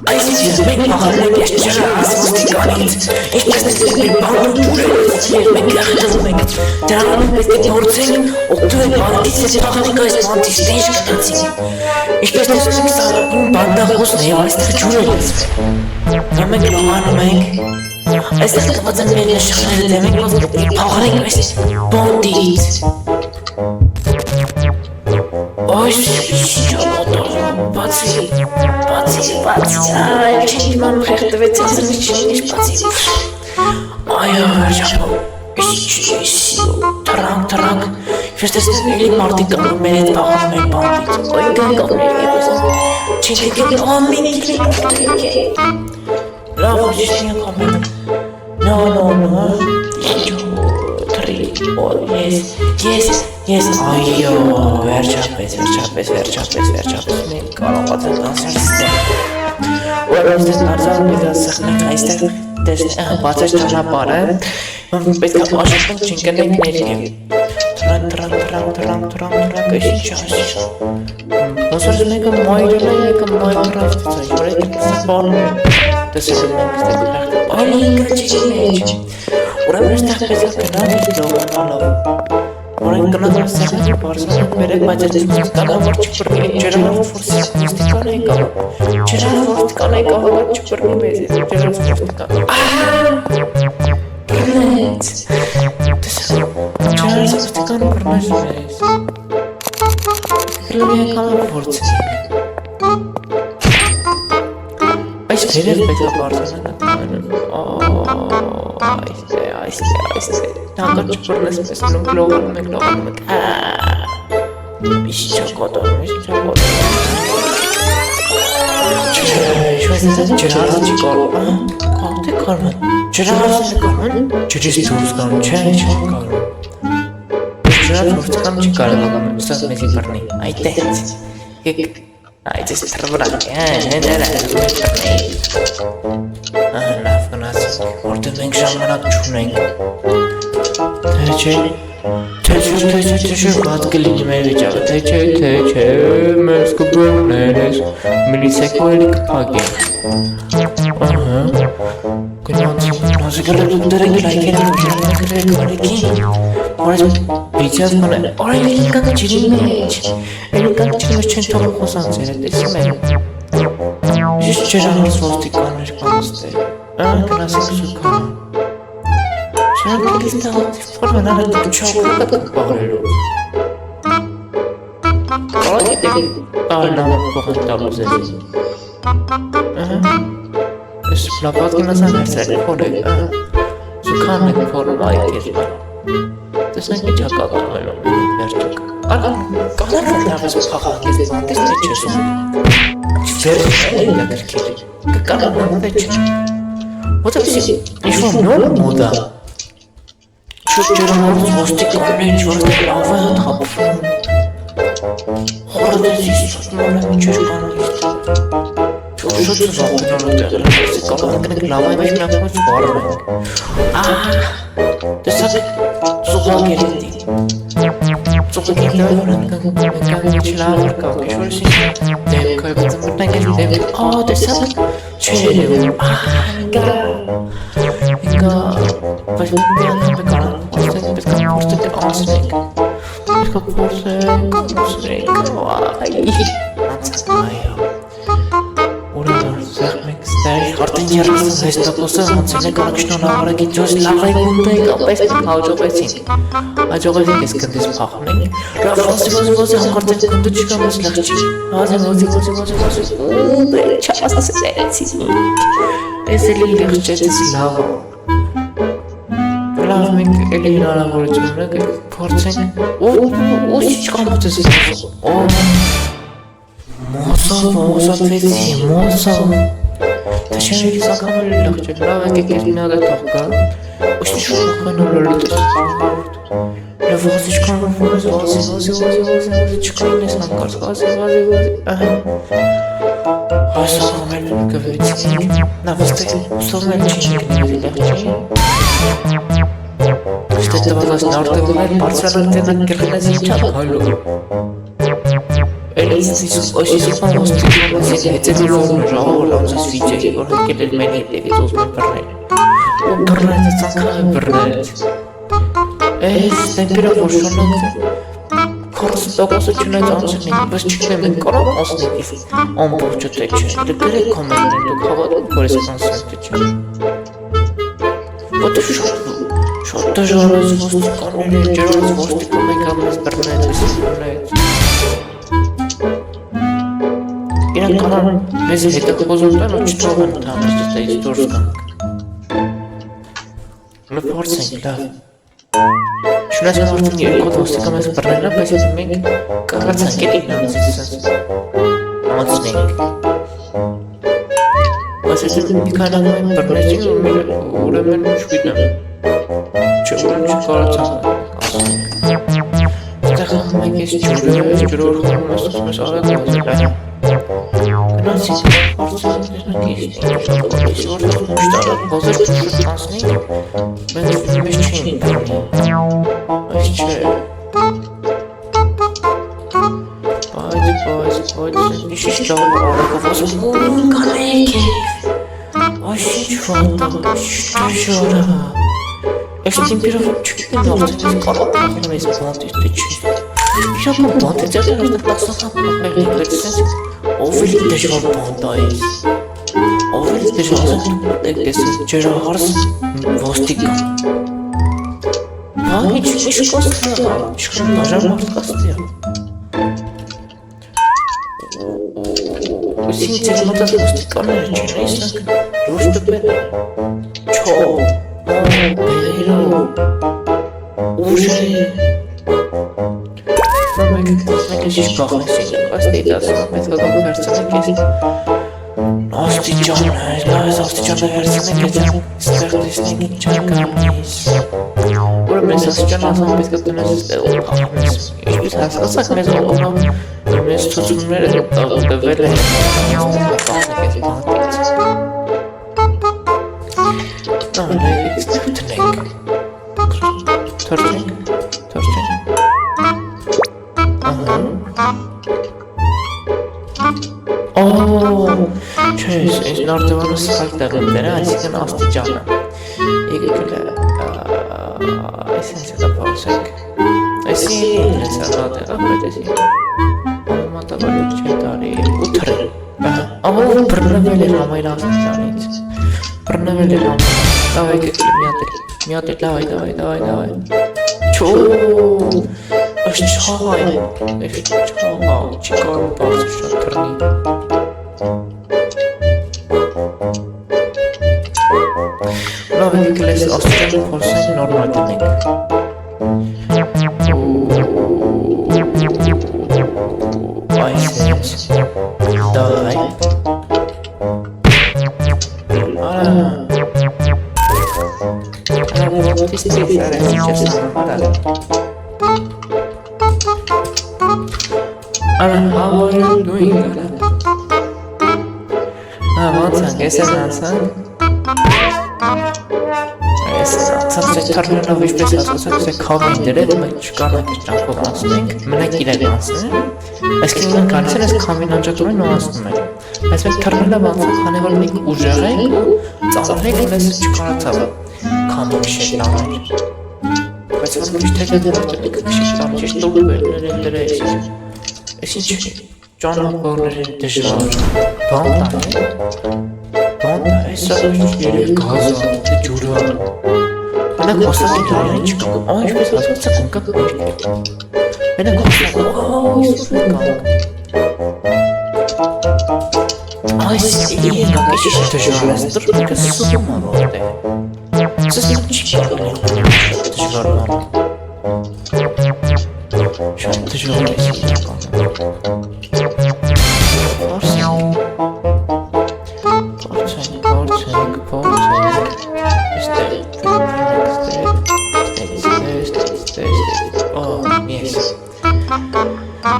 Այս մենք մահանում ես չարասոստիկանից, ինչպես մեր բանն ջուրելից և մենք լախտվում ենք, դրանով պետք է փորձենք օգտվել բանտից և տաղանենք այս բանտից թե ինչ գնացինք, ինչպես տեսնում ենք սարապում բանդախոսն և այստեղ ջուրելից, դա մենք լողանում ենք, այստեղ տված են մեր նշանները դե մենք ոնց պետք է փախարենք այս բանտից, Oiş, բացի, այլ չենք իմանում խեղդվեց ասրն իչինիշ բացի, այո, վերջապով, թրանք, ես տեսնեմ էլի մարդիկ կանում մեր հետ բաղանում են բանդից, ոյ գնկով մեր եպես, չենք եկել ամենիկ լավ, ոչիշ նիակ ամեն, no, Yes, այո, վերջապես, մենք կարողացանք անցնել։ Որովհետև նարզան մեզ ասացնենք այստեղ բացած ճանապարհը, պետք է աշխատենք չընկնենք ներքև։ Թրանք, ինչ ասի։ Ոնց որ մեկը մայրել է, եկը մայրացած է, որ այդ բանը տեսել ենք այստեղ։ Այլ ինքը չի մեջ։ Ուրեմն այստեղ պետք է գնանք լողանալով։ Որենք կնազար սեղմել բարզանք մերեք, բայց այդ դեպքից կանավոր չպրնի, ջերանով ֆորսիստիկան է կավ, ջերանովորտիկան է կավ, բայց չպրնի մեզ է, ջերանովորտիկան, բրնեց, ջերանովորտիկան բրնեց մեզ, բրնի կանով որցնի, այս վերև պետք է բարզանք այստեղ, Տանկը չպրնես մեզ լողանում ենք, Միշ չակոտով, Ջրարսը չի կարում, Կաղթ է կարում, Ջրարսը կարում, Ջրից դուրս կարում, չեմ կարում, Ջրարս որցկան չի կարում, Ստաս մեզի բրնի, այդտեղից, Այդ ես տրվրանք, լավ գնաց, որտեղ մենք ժամանակ չունենք, Թե չէ, բաց կլինի մեր վիճակը, թե չէ, մեզ կբռնեն ես, միլիցիայք էլի կփակեն, գնացի գրել դուք դրենք լայքերը գրել կարիքին, որ այս միլիցիաս բանը, էլի կանք ջրի մեջ չեն թողում խոսանցերը, տեսում են, ես ջրանից ոստիկաններ կանստել, գնասենք սուքան, Շրանք ելիս տաղատիվ պորվան արդ չավուկատ կպաղրելով Կարակ ետեք աղրնամը փոխան տաղուզ ես Ես լապատ գնասան հերսել փորեք Զուքան եք փորում այք ես բան Տեսնենք ինչ հակատաղելով վերջակ Կանարկ ընդրավես փախակ ես բանտես թե չեսում Վերջ էլ է գրքեր Կկանարկ վեջ Ոտև ինչ-որ նոր մոդա Ջրանով ոստիկաններ ինչ-որ լավ է հապվում Հորդես իսպասման եմ ինչ-որ կանայից Շոտ զաղուտնալու տեղեր ես կապանքնեք լավ է մեջ միակոց վարում ենք Տեսակ ծուղակ էր էդի Ծուղակ էր լավ որ ենք ինչ լավ որ կակ ինչ-որ ես դեմք է բծը մտնենք էլ դեմք տեսակ չէ ինգա բայց մի անգամ կարան պետք է անցնենք այո Ուրեմն սեղմենք ստեղ արդեն 36%-ը ոնցել է կարակ շնորհավորակի ջոս լավ է գունդեք ապես հաջողեցինք հաջողեցինք ես կնդես փախնենք լավ ոզի հանկարծ կնդու չկա մեզ լեղ չի ոզի չասացեցի ես էլի լեղ չեցես լավ Լավ մենք էլի հնարավորություն ունենք փորձենք ու չկամուց ես Մոսավեցի Թե չեմ եկիս անգամ էլի լավ չէ լավ եկեք ես մի ադա թող կա ու շնչում խնոլորոտ Լավ ոզի չկանում որս ոզի չկային ես հանկարծ ոզի Այս անգամ էլ կվեցինք Լավ ոստեղ ուսով էլ չենք նիրի լավ չի Ստետվազած նարտևներ բարձրանալ տենակ գրխնես ինչա կալու Այսիսպան ոստիկանացին հետևի որն ժաղոր անձս վիճակի, որ հնկել էր մեր հետևից ուզում է բռնել։ Ու բռնեց, ծանքաղ է բռնեց։ Այս նեպիրը որ շոնակ քորսը տողոսությունեց անցնին, բս չկնեմ են կարան ասնետիվ ամբողջը թե չէ, դգրեք կոմենտներ, դուք հավատում, որ ես կոնսենտը չէ։ Ոտը շատ դժարած ոստիկանները, ջրած ոստիկը մեկ ամես բռնեց, եսի բռնեց։ Իրանք կանան մեզ հետը խոզում տան ու չթող են տանես դստայից դորս կանք։ Մը փորձենք, լավ։ Շունացան արդեն երկոտ ոստիկա մեզ բռնելա, բայց եթե մենք կարացանք էտ իրանցից սենց անցնենք։ Բայց եթե մի կանան այն բռնեցին ուրեմն չգիտեմ։ Չէ, ուրեմն չկարացանք ասենք։ Այդեղ մենք ես ջրոր խորում ես ասում ես արագ մազել Գնացից փորձենք ներնագիստ շապկոտից որ շտարակ բազեր շուտ անցնենք մենք մեզ չենք բռնի այս չէ բայց նիշիշ լավ արագով ասում կանեք այս ինչ վանդա շտաշորա Այս տիմպիրով չգիտեմ արդեն կարող աղում ես բանտից թե չի Շատ բանտ է ձերն արդեն պասական պահմել ենք վերցնես ով էլի դժվար բանտա ես Ով էլի դժվար եք տեսես ջրահարս ոստիկան Բա ինչ կոստա իշխան բաժան մարդ կաստի Ուսին ձեր մոտած ոստիկանները չեն այսնակ Ռուշ տպեր Չո Բերո Ուժե Մենք ես բախնեսին Աստիտ ասում մեծ գագում վերցնենք ես Աստիճան այս աստիճանը վերցնենք ես Ստեղ տեսնենք ինչ ականիս Որը մեզ աստիճան ասում պետք է տնես ես տեղում բախնես Ինչպես հասկացակ մեզ ողոնում Մեզ ծուցումները տվել է Բախնենք ես բանտից Թրթենք Չէ, այս նորդևանը սխալ տեղում դերը, այսիկն աստիճանը Եկել է, այս ինձ հետա պարսենք Այսի ինձ հետա տեղը, բայց այսի Ամատավարիք չէ տարի, ու թրել Ամավը բրնվել էր համայր աստիճանից Բրնվել էր համայր, լավ եկել միատ էլ, դավայ Չո, այս չաղա է, այս չաղա, չի կարում պարսը շատ թրնի Լավ եկել ես աստիճանը փորձենք նորմալ տնենք Այս ես, դավայ This is just Alan, how are you doing, Alan? What's on? Yes, I'm Ես թարմերով ինչպես ասացակ սե կավին դրել, մենք չկարնակ էր ճանքով անցնենք, մնակ իրակ անցնել, այսքին մենք անցել ես կավին անջատում են ու անցնում են, այս մենք թարմերով անցանք, քանի որ մենք ուժեղ ենք ու ծանրեք մեզ չկարացավ կամը քշել աներ, բայց որ միշտ հետը դրել եք քշել աներ, ճիշտ ուղիվերներ են դրել, ես ինչ ճանապարհներ են դժվար, բանտ Այս երև գազը, թե ջուրը Մենակ հոսակ է դարյանի չկա ինչպես հասկացակ ընկակ մերկեր Մենակ հոսակ, իսուր ընկակ Այս ընկակ էշի շատ դժվար ես տրպիկը սուտում ավարդ է Սս նոք չի կաղել շատ դժվար բանը Շատ դժվար ես ընկակ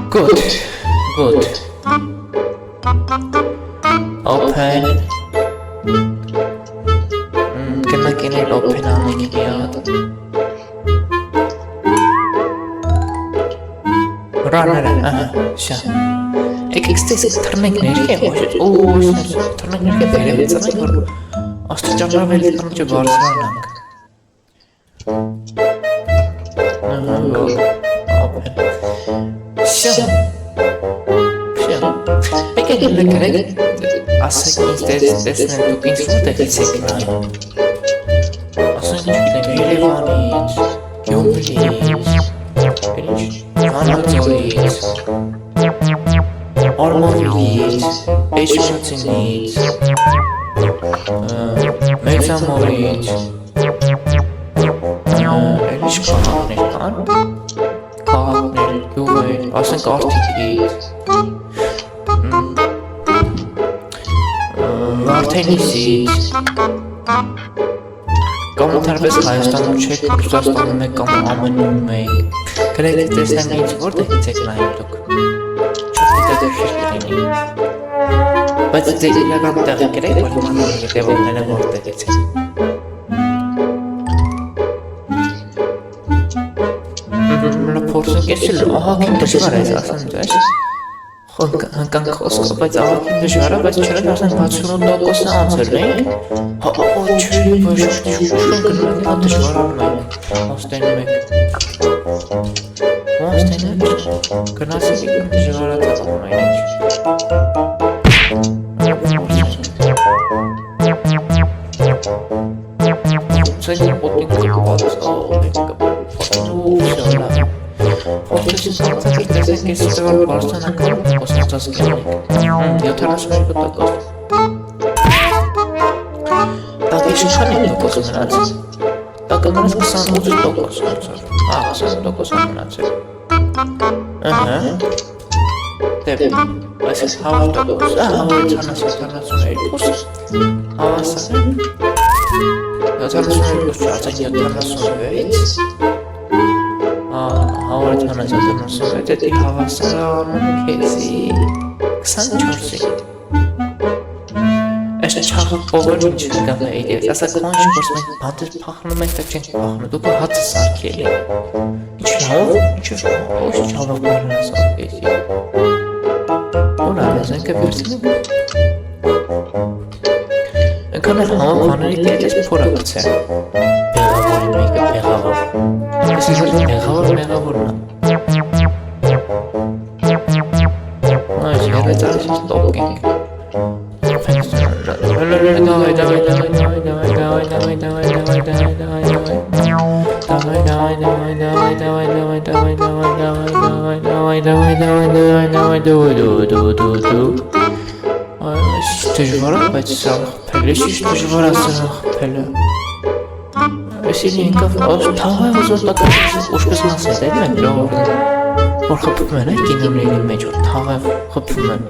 Good. Open. Can I open and make it out? Ranere, şa. Ekstesi tırnak nereye koşuyor? Tırnak nereye böyle sana var. Astıracaklar böyle tırnakçı bağırsana. Şa. Peki ne gerek? Aslında istesine çok insan da hissetmiyor. Aslında çünkü de Levanit, Yomlit, Anatolit, Armorit, Eşmatinit, Metamorit, Erişkanit, Kanit, Yuvet, aslında Artikit, Vartenisit, Կամ թարվես Հայաստանում չեք, Ռուսաստանում եք կամ ԱՄՆ-ում եք, գրեթե տեսնեմ որտեղից եք նայում դուք, շատ հետաքրքիր կլինի, բայց ձեր իրական տեղը գրեք, որ իմանալու հետևողները որտեղից են։ Մնա փորձենք էսել, ահագին դժվար է ասեմ ձեզ, հնկան խոսքը, բայց ահագին դժվար է, բայց չրեք ասեն 68%-ը անցել ենք, չէ, ոչ շուշուն գնում եք, դժվարանում եք, ոստենում եք, գնացեք եք դժվարացավ ամեն ինչ։ Ցեգ պոտինք կպած, Որդեսից հարցակիր տեսեք ես ստվար բարսանական կոսնացած կյանեք 72%։ Տակեշի քանի տոկոս մնաց։ Տակը մնաց 28%։ 28% մնացել։ Դեպ, այս 100%, հավասար 72 չարցակ 76 Հավարթանացած դեպի հավասարանում քեզի 24-ի Այս չաղը ովր ինչ գամ է իդես, ասա կոնչ որս մենք բանդեր պախնում ենք, տակ չենք պախնում, դուք հացը սարքել է Ինչ լավ, ինչ չաղը բանը սարքեցի Որ արես ենքը վերցնեմ Ենքան էլ համա բաների կետես փորա կցե Բեղավորի մեկը բեղավոր Ես իհոր մեղավորն Այս երեծարից ստոպ ենք Դժվարը, բայց սաղ պել է, շիշ դժվարա սաղ պել է Այսինի ինքավ թաղը ոզոր տակացից ուշպես մասը դել են որ խպում են այդ կինոների մեջ, որ թաղը խպում են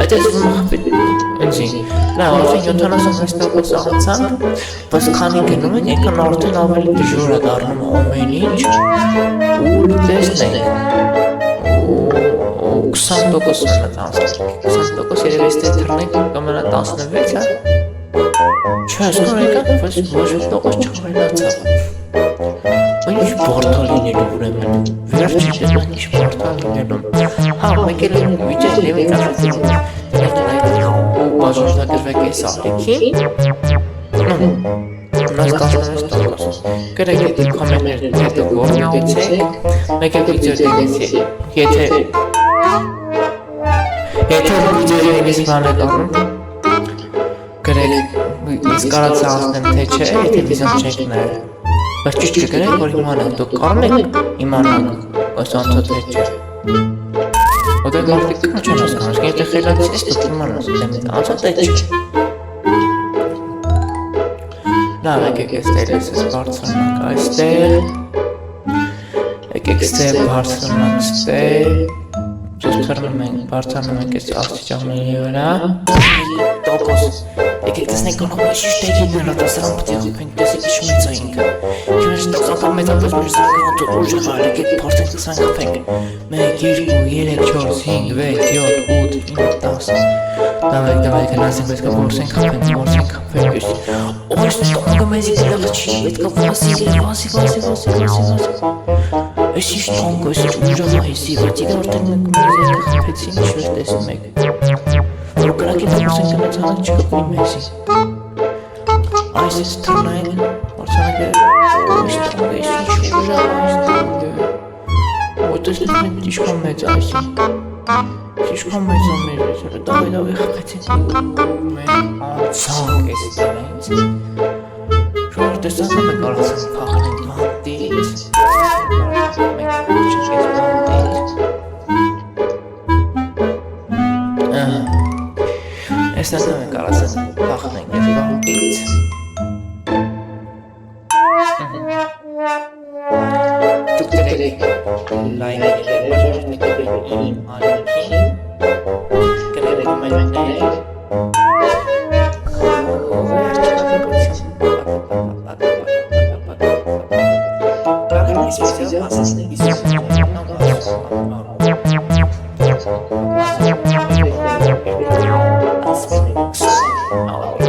Այդ ես ուզում խպիտ ընձին Նա արդեն 76% աղացանք, բայց քանի գնում են, եկան արդեն ավելի դժվար է դառնում ամեն ինչ ու տեսնենք 20% մնաց 20% երևի ստե թռնենք կամենա 16 է Չէ, ասկան եկան, բայց ոչ տողոս չավելացավ Ինչ բորդալ լինելու ուրեմն, վերջի դեման ինչ բորդալ լինելու Հա, մեկ էլ վիճես լևի կաշացին ու բաժորդագրվեք ես աղրիքին Նոց 16% Գրեք ետ կոմեններ հետո գորնավեցեք Մեկ էլ վիճեր դենեցեք Եթե վիճերը ինիս բան է կանում Գրեք Ես կարացա ասնեմ թե չէ, եթե վիզան չեք ներ Բայց ճիշտ կգրեք, որ իմանանք, դուք կարում եք իմանանք, այս անցած հետ չէ Ոտեղ մարդիկ կնո չեն ասկանաս, եթե խելացի ես դուք իմանաս, դեմիտ անցած հետ չէ Լավ եկեք եստեր ես ես բարձրնակ այստեղ Եկեք ստեղ բարձրնակ ստեղ Ձուզ թրնում ենք, բարձրնում ենք ես աստիճանների վրա Տոկոս Եկեք Ասնեք կանոմայ շիշտեգին նրատասրան պտի խպենք տեսեք իչ մեծ այնքը Չվեշ տղական մեծապես մեր զանգանց ու ուժը խարեք էտ պարդենք սան խպենք 1, 2, 3, 4, 5, 6, 7, 8, 9, 10 Դավեք հնասենք պետք է որսենք խպենք Ոշ տոնգը մեզի դրավը չի պետք է վասի Ես իշ տոնգը ես ուժը մահիսի բայց իգր արդեն մենք մեզ խպեցին իչվեր տեսնում եք Որ կրակի դրոսեն կնած հանակ չկպնի մեզի Այս ես թրնայք Արցանակ է Այս տոնգը ես ինչ ուժա այս տոնգը Ոտեսնից մենք իշկան մեծ այսի Իշկան մեծ ամեր դավի խպեցին Մենք անցանք ես տանից Շոր տեսանք մենք արացանք փախնենք բանդից Մենք ոչինչ ես բանդից Ես նասնեմ ենք արացանք փախնենք ես բանդից Դուք դրեք լայնիկներ վարորդնեք իմ անիքին Գրերեք մեններ Ասպեսիալ